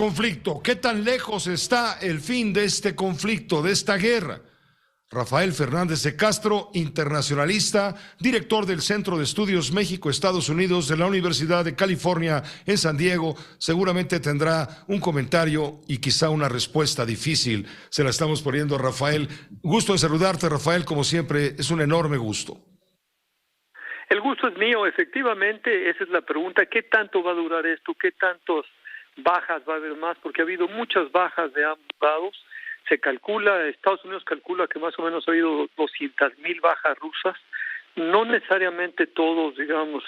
conflicto. ¿Qué tan lejos está el fin de este conflicto, de esta guerra? Rafael Fernández de Castro, internacionalista, director del Centro de Estudios México-Estados Unidos de la Universidad de California en San Diego, seguramente tendrá un comentario y quizá una respuesta difícil. Se la estamos poniendo a Rafael. Gusto en saludarte, Rafael, como siempre, es un enorme gusto. El gusto es mío, efectivamente, esa es la pregunta. ¿Qué tanto va a durar esto? ¿Qué tantas bajas va a haber más? Porque ha habido muchas bajas de ambos lados. Se calcula, Estados Unidos calcula que más o menos ha habido 200,000 bajas rusas, no necesariamente todos, digamos,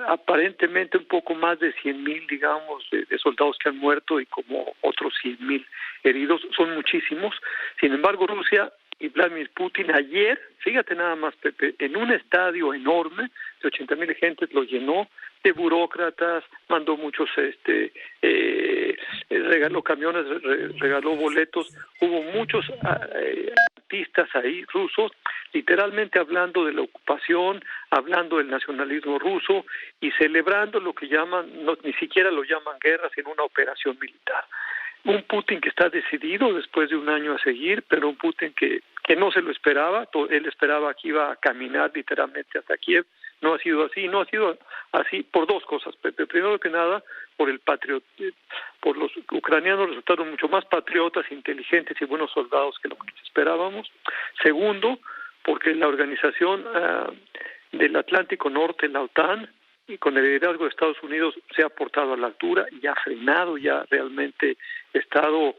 aparentemente un poco más de 100,000, digamos, de soldados que han muerto y como otros 100,000 heridos, son muchísimos. Sin embargo, Rusia y Vladimir Putin ayer, fíjate nada más, Pepe, en un estadio enorme de 80,000 gentes, lo llenó de burócratas, mandó muchos, regaló camiones, regaló boletos, hubo muchos artistas ahí rusos, literalmente hablando de la ocupación, hablando del nacionalismo ruso y celebrando lo que llaman, no, ni siquiera lo llaman guerra, sino una operación militar. Un Putin que está decidido después de un año a seguir, pero un Putin que no se lo esperaba. Él esperaba que iba a caminar literalmente hasta Kiev. No ha sido así por dos cosas, Pepe. Primero que nada, por los ucranianos resultaron mucho más patriotas, inteligentes y buenos soldados que lo que esperábamos. Segundo, porque la organización del Atlántico Norte, la OTAN, y con el liderazgo de Estados Unidos se ha portado a la altura y ha frenado, ya realmente estado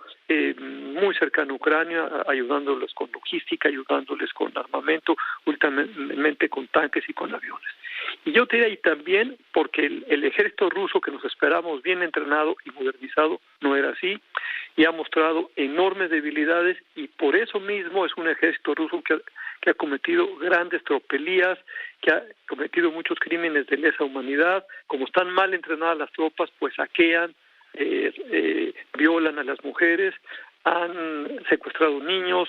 muy cercano a Ucrania, ayudándoles con logística, ayudándoles con armamento, últimamente con tanques y con aviones. Y yo te diría, y también porque el ejército ruso que nos esperamos bien entrenado y modernizado no era así, y ha mostrado enormes debilidades, y por eso mismo es un ejército ruso que ha cometido grandes tropelías, que ha cometido muchos crímenes de lesa humanidad. Como están mal entrenadas las tropas, pues saquean, violan a las mujeres, han secuestrado niños,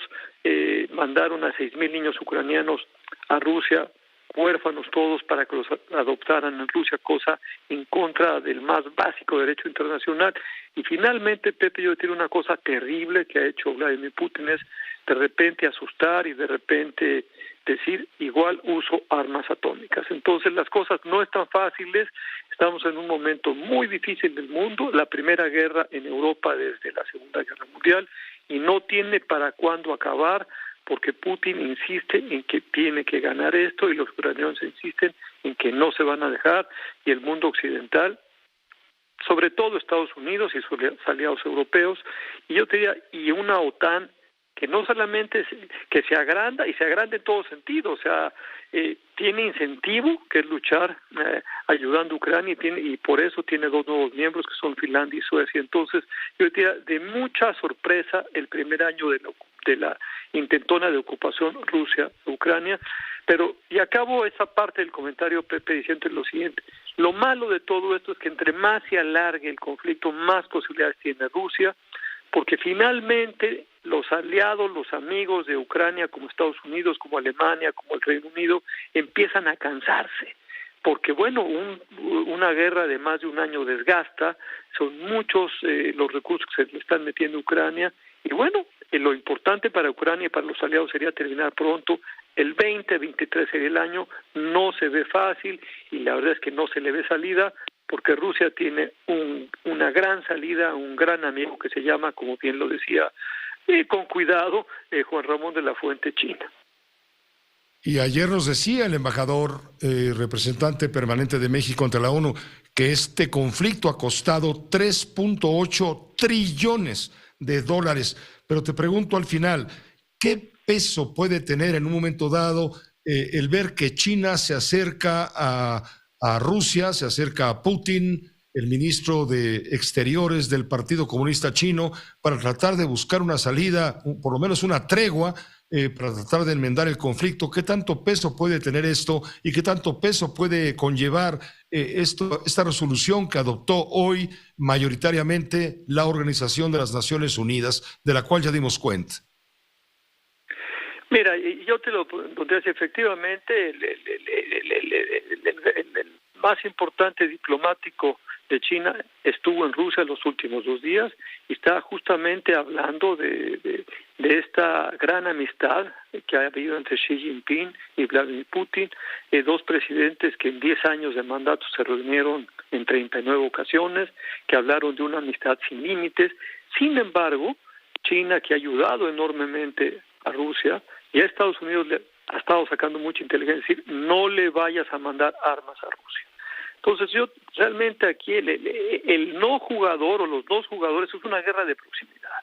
mandaron a 6,000 niños ucranianos a Rusia, huérfanos todos, para que los adoptaran en Rusia, cosa en contra del más básico derecho internacional. Y finalmente, Pepe, yo te digo una cosa terrible que ha hecho Vladimir Putin, es de repente asustar y de repente decir igual uso armas atómicas. Entonces las cosas no están fáciles, estamos en un momento muy difícil del mundo, la primera guerra en Europa desde la Segunda Guerra Mundial, y no tiene para cuándo acabar, porque Putin insiste en que tiene que ganar esto y los ucranianos insisten en que no se van a dejar, y el mundo occidental, sobre todo Estados Unidos y sus aliados europeos, y yo te diría, y una OTAN que no solamente que se agranda, y se agranda en todo sentido, o sea, tiene incentivo, que es luchar ayudando a Ucrania, y por eso tiene dos nuevos miembros, que son Finlandia y Suecia. Entonces, yo diría, de mucha sorpresa el primer año de la intentona de ocupación Rusia-Ucrania, pero, y acabo esa parte del comentario, Pepe, diciendo lo siguiente: lo malo de todo esto es que entre más se alargue el conflicto, más posibilidades tiene Rusia, porque finalmente los aliados, los amigos de Ucrania, como Estados Unidos, como Alemania, como el Reino Unido, empiezan a cansarse, porque bueno, una guerra de más de un año desgasta, son muchos los recursos que se le están metiendo a Ucrania, y bueno, lo importante para Ucrania y para los aliados sería terminar pronto. El 2023 sería el año, no se ve fácil, y la verdad es que no se le ve salida, porque Rusia tiene una gran salida, un gran amigo que se llama, como bien lo decía, con cuidado, Juan Ramón de la Fuente, China. Y ayer nos decía el embajador representante permanente de México ante la ONU que este conflicto ha costado 3.8 trillones de dólares. Pero te pregunto al final, ¿qué peso puede tener en un momento dado el ver que China se acerca a Rusia, se acerca a Putin, el ministro de Exteriores del Partido Comunista Chino, para tratar de buscar una salida, por lo menos una tregua, para tratar de enmendar el conflicto? ¿Qué tanto peso puede tener esto y qué tanto peso puede conllevar esta resolución que adoptó hoy mayoritariamente la Organización de las Naciones Unidas, de la cual ya dimos cuenta? Mira, yo te lo pondré así, efectivamente, el más importante diplomático de China estuvo en Rusia los últimos 2 días y está justamente hablando de esta gran amistad que ha habido entre Xi Jinping y Vladimir Putin, 2 presidentes que en 10 años de mandato se reunieron en 39 ocasiones, que hablaron de una amistad sin límites. Sin embargo, China, que ha ayudado enormemente a Rusia, y a Estados Unidos le ha estado sacando mucha inteligencia, es decir, no le vayas a mandar armas a Rusia. Entonces yo realmente aquí el no jugador o los dos jugadores es una guerra de proximidad.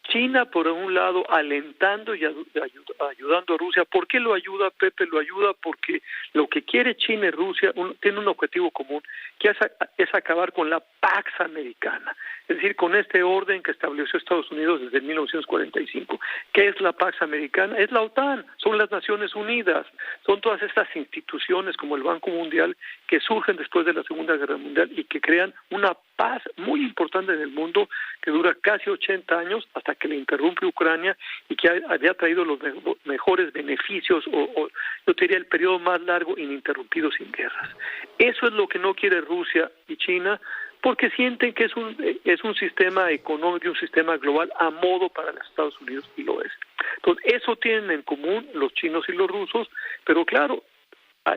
China, por un lado, alentando y ayudando a Rusia. ¿Por qué lo ayuda, Pepe? Lo ayuda porque lo que quiere China y Rusia tiene un objetivo común, que es acabar con la Pax Americana, es decir, con este orden que estableció Estados Unidos desde 1945. ¿Qué es la Pax Americana? Es la OTAN, son las Naciones Unidas, son todas estas instituciones como el Banco Mundial que surgen después de la Segunda Guerra Mundial y que crean una paz muy importante en el mundo que dura casi 80 años hasta que le interrumpe Ucrania y que había traído los mejores beneficios o yo te diría el periodo más largo ininterrumpido sin guerras. Eso es lo que no quiere Rusia y China porque sienten que es un sistema económico y un sistema global a modo para los Estados Unidos y lo es. Entonces eso tienen en común los chinos y los rusos, pero claro,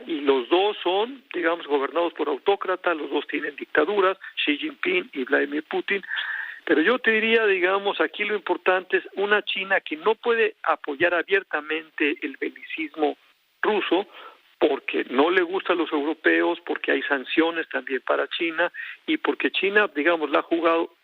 y los dos son, digamos, gobernados por autócratas, los dos tienen dictaduras, Xi Jinping y Vladimir Putin, pero yo te diría, digamos, aquí lo importante es una China que no puede apoyar abiertamente el belicismo ruso, porque no le gusta a los europeos, porque hay sanciones también para China, y porque China, digamos, la ha jugado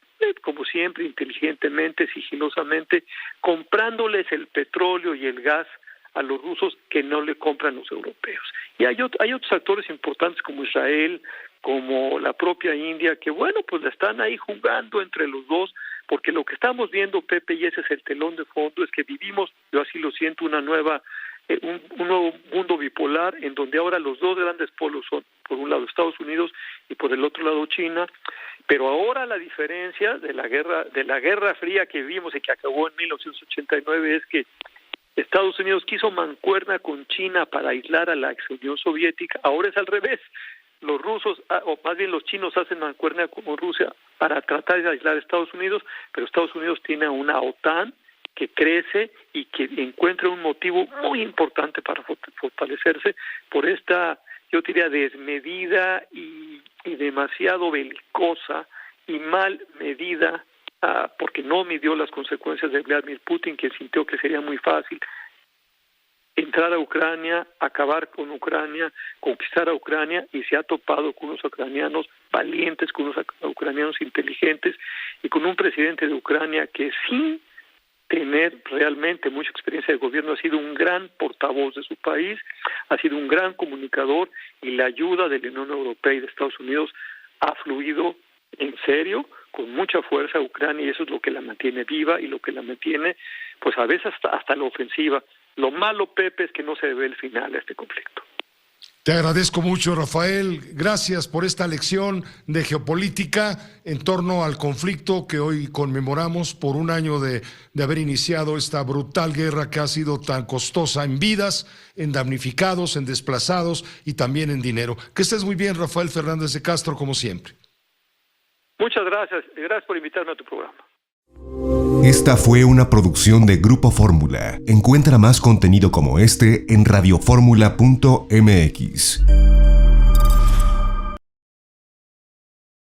como siempre, inteligentemente, sigilosamente, comprándoles el petróleo y el gas a los rusos que no le compran los europeos. Y hay otros actores importantes como Israel, como la propia India, que bueno, pues la están ahí jugando entre los dos, porque lo que estamos viendo, Pepe, y ese es el telón de fondo, es que vivimos, yo así lo siento, un nuevo mundo bipolar, en donde ahora los dos grandes polos son, por un lado Estados Unidos y por el otro lado China, pero ahora la diferencia de la Guerra Fría que vimos y que acabó en 1989 es que Estados Unidos quiso mancuerna con China para aislar a la ex Unión Soviética, ahora es al revés. Los rusos, o más bien los chinos, hacen mancuerna con Rusia para tratar de aislar a Estados Unidos, pero Estados Unidos tiene una OTAN que crece y que encuentra un motivo muy importante para fortalecerse por esta, yo diría, desmedida y demasiado belicosa y mal medida, porque no midió las consecuencias de Vladimir Putin, que sintió que sería muy fácil entrar a Ucrania, acabar con Ucrania, conquistar a Ucrania, y se ha topado con unos ucranianos valientes, con unos ucranianos inteligentes y con un presidente de Ucrania que sin tener realmente mucha experiencia de gobierno ha sido un gran portavoz de su país, ha sido un gran comunicador, y la ayuda de la Unión Europea y de Estados Unidos ha fluido en serio, con mucha fuerza a Ucrania, y eso es lo que la mantiene viva y lo que la mantiene, pues a veces hasta la ofensiva. Lo malo, Pepe, es que no se ve el final a este conflicto. Te agradezco mucho, Rafael. Gracias por esta lección de geopolítica en torno al conflicto que hoy conmemoramos por un año de haber iniciado esta brutal guerra que ha sido tan costosa en vidas, en damnificados, en desplazados y también en dinero. Que estés muy bien, Rafael Fernández de Castro, como siempre. Muchas gracias. Gracias por invitarme a tu programa. Esta fue una producción de Grupo Fórmula. Encuentra más contenido como este en radioformula.mx.